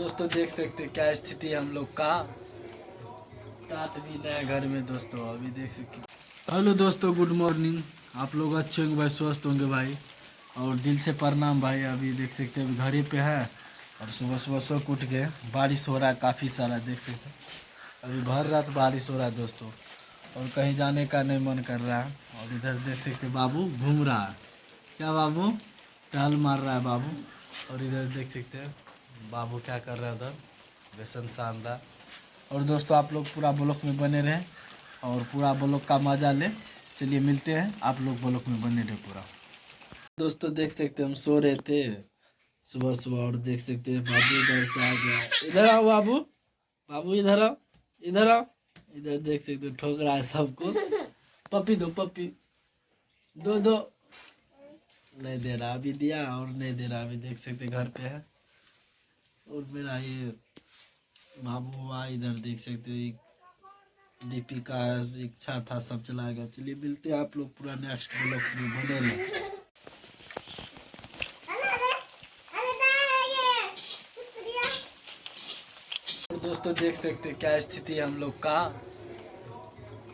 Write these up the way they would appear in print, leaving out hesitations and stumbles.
दोस्तों देख सकते हैं क्या स्थिति है हम लोग का। टाट भी नया घर में दोस्तों अभी देख सकते। हेलो दोस्तों, गुड मॉर्निंग। आप लोग अच्छे होंगे भाई, स्वस्थ होंगे भाई, और दिल से प्रणाम भाई। अभी देख सकते हैं अभी घर ही पे है और सुबह सुबह सो उठ के बारिश हो रहा है काफ़ी सारा, देख सकते हैं अभी भर रात बारिश हो रहा है दोस्तों, और कहीं जाने का नहीं मन कर रहा है। और इधर देख सकते हैं बाबू घूम रहा है। क्या बाबू टहल मार रहा है बाबू। और इधर देख सकते हैं बाबू क्या कर रहा है उधर, बेसन सान रहा। और दोस्तों आप लोग पूरा ब्लॉक में बने रहें और पूरा ब्लॉक का मजा लें। चलिए मिलते हैं, आप लोग ब्लॉक में बने रहे पूरा। दोस्तों देख सकते हैं हम सो रहे थे सुबह सुबह, और देख सकते हैं बाबू इधर से आ गया। इधर आओ बाबू, बाबू इधर आओ, इधर आओ। इधर देख सकते हो ठोक रहा है सबको। पप्पी दो, पप्पी दो दो। नहीं दे रहा, अभी दिया और नहीं दे रहा। अभी देख सकते घर पे है। और मेरा ये बाबू हुआ इधर देख सकते दीपिका इच्छा था सब चला गया। चलिए मिलते हैं आप लोग पूरा नेक्स्ट ब्लॉग में बने रहे। दोस्तों देख सकते हैं क्या स्थिति है हम लोग का।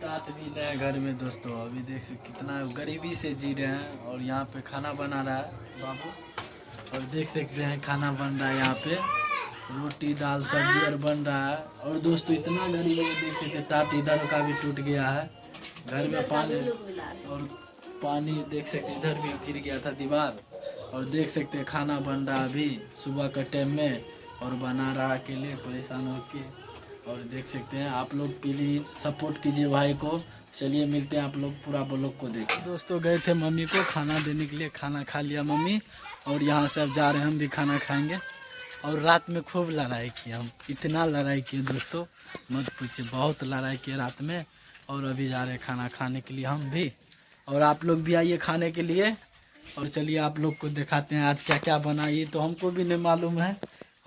टाट भी नया घर में दोस्तों अभी देख सकते कितना गरीबी से जी रहे हैं। और यहाँ पे खाना बना रहा है बाबू, और देख सकते हैं खाना बन रहा है यहाँ पे, रोटी दाल सब्जी और बन रहा है। और दोस्तों इतना गरीब है, देख सकते टाट इधर का भी टूट गया है। घर में पानी और पानी देख सकते इधर भी गिर गया था दीवार। और देख सकते खाना बन रहा अभी सुबह का टाइम में, और बना रहा अकेले परेशान होके। और देख सकते हैं आप लोग प्लीज सपोर्ट कीजिए भाई को। चलिए मिलते हैं आप लोग पूरा ब्लॉग को देखें। दोस्तों गए थे मम्मी को खाना देने के लिए, खाना खा लिया मम्मी, और यहाँ से अब जा रहे हैं हम भी खाना खाएंगे। और रात में खूब लड़ाई की, हम इतना लड़ाई किए दोस्तों मत पूछिए, बहुत लड़ाई किए रात में। और अभी जा रहे हैं खाना खाने के लिए हम भी, और आप लोग भी आइए खाने के लिए। और चलिए आप लोग को दिखाते हैं आज क्या क्या बना, ये तो हमको भी नहीं मालूम है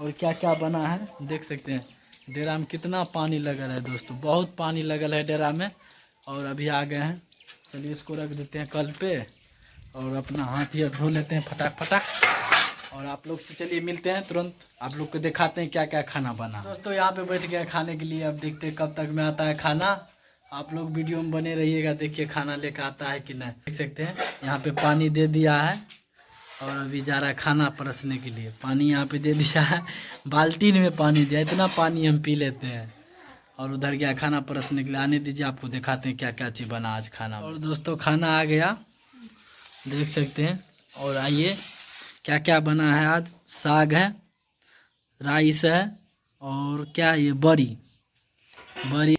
और क्या क्या बना है। देख सकते हैं डेरा में कितना पानी लगल है दोस्तों, बहुत पानी लगल है डेरा में। और अभी आ गए हैं, चलिए इसको रख देते हैं कल पे, और अपना हाथ ही धो लेते हैं फटाक फटाक। और आप लोग से चलिए मिलते हैं तुरंत, आप लोग को दिखाते हैं क्या क्या खाना बना। दोस्तों यहाँ पे बैठ गया खाने के लिए, अब देखते हैं कब तक में आता है खाना। आप लोग वीडियो में बने रहिएगा, देखिए खाना लेकर आता है कि नहीं। देख सकते हैं यहाँ पे पानी दे दिया है, और अभी जा रहा है खाना परसने के लिए। पानी यहाँ पे दे दिया है, बाल्टी में पानी दिया, इतना पानी हम पी लेते हैं। और उधर गया खाना परसने के लिए। आने दीजिए आपको दिखाते हैं क्या क्या चीज़ बना आज खाना। और दोस्तों खाना आ गया, देख सकते हैं। और आइए क्या क्या बना है आज। साग है, राइस है, और क्या ये बड़ी बड़ी।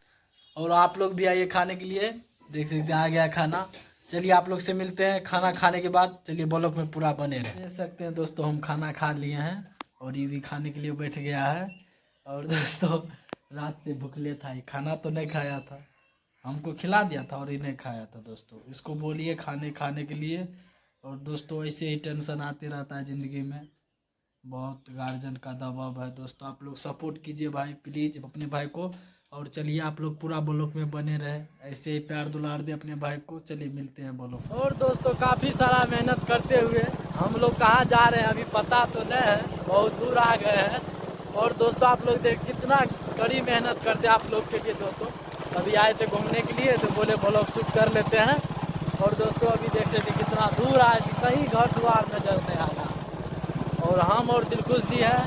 और आप लोग भी आइए खाने के लिए, देख सकते हैं आ गया खाना। चलिए आप लोग से मिलते हैं खाना खाने के बाद। चलिए ब्लॉग में पूरा बने रहे। देख सकते हैं दोस्तों हम खाना खा लिए हैं, और ये भी खाने के लिए बैठ गया है। और दोस्तों रात से भूखले था, ये खाना तो नहीं खाया था, हमको खिला दिया था और ये नहीं खाया था दोस्तों। इसको बोलिए खाने के लिए। और दोस्तों ऐसे ही टेंशन आते रहता है ज़िंदगी में, बहुत गार्जियन का दबाव है दोस्तों। आप लोग सपोर्ट कीजिए भाई प्लीज़ अपने भाई को। और चलिए आप लोग पूरा ब्लॉग में बने रहे, ऐसे ही प्यार दुलार दे अपने भाई को। चलिए मिलते हैं ब्लॉग। और दोस्तों काफ़ी सारा मेहनत करते हुए हम लोग कहाँ जा रहे हैं अभी पता तो नहीं है, बहुत दूर आ गए हैं। और दोस्तों आप लोग देख कितना कड़ी मेहनत करते हैं आप लोग के लिए दोस्तों। अभी आए थे घूमने के लिए तो बोले ब्लॉग शूट कर लेते हैं। और दोस्तों अभी देख सकते कितना दूर आए थे, कहीं घर द्वार नजर नहीं आ रहा। और हम और दिलखुश जी हैं,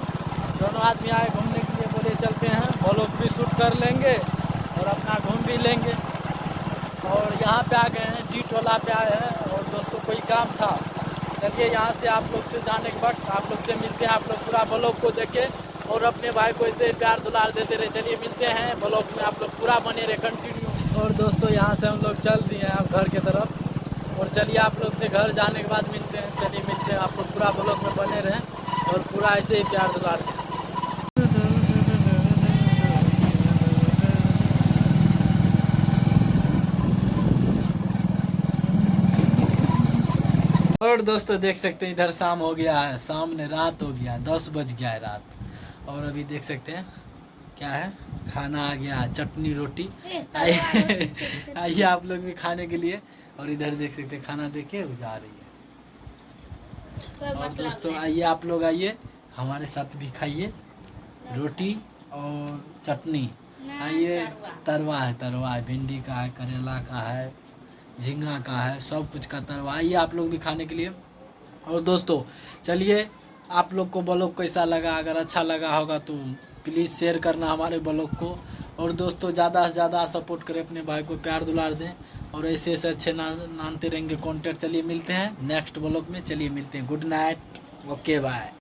दोनों आदमी आए घूमने के लिए, बोले चलते हैं ब्लॉग भी शूट कर लेंगे और अपना घूम भी लेंगे। और यहाँ पे आ गए हैं, टी टोला पे आए हैं। और दोस्तों कोई काम था, चलिए यहाँ से आप लोग से जाने के वक्त आप लोग से मिलते हैं। आप लोग पूरा ब्लॉग को देखें और अपने भाई को ऐसे प्यार दुलार देते रहे। चलिए मिलते हैं ब्लॉग में, आप लोग पूरा बने रहे कंटिन्यू। और दोस्तों यहाँ से हम लोग चल दिए हैं अब घर की तरफ, और चलिए आप लोग से घर जाने के बाद मिलते हैं। चलिए मिलते हैं, आप लोग पूरा ब्लॉग में बने रहें और पूरा ऐसे ही प्यार दुलार दें। और दोस्तों देख सकते हैं इधर शाम हो गया है, सामने रात हो गया, 10 बज गया है रात। और अभी देख सकते हैं क्या है, खाना आ गया, चटनी रोटी। आइए आप लोग भी खाने के लिए। और इधर देख सकते हैं खाना देखे जा रही है। और दोस्तों आइए आप लोग आइए हमारे साथ भी खाइए। रोटी और चटनी। हाँ ये तरुआ है, भिंडी का है, करेला का है, झींगा का है, सब कुछ का तरुआ। आइए आप लोग भी खाने के लिए। और दोस्तों चलिए, आप लोग को ब्लॉग कैसा लगा, अगर अच्छा लगा होगा तो प्लीज़ शेयर करना हमारे ब्लॉग को। और दोस्तों ज़्यादा से ज़्यादा सपोर्ट करें, अपने भाई को प्यार दुलार दें और ऐसे ऐसे अच्छे नानते रहेंगे कंटेंट। चलिए मिलते हैं नेक्स्ट ब्लॉग में, चलिए मिलते हैं। Good night, okay bye.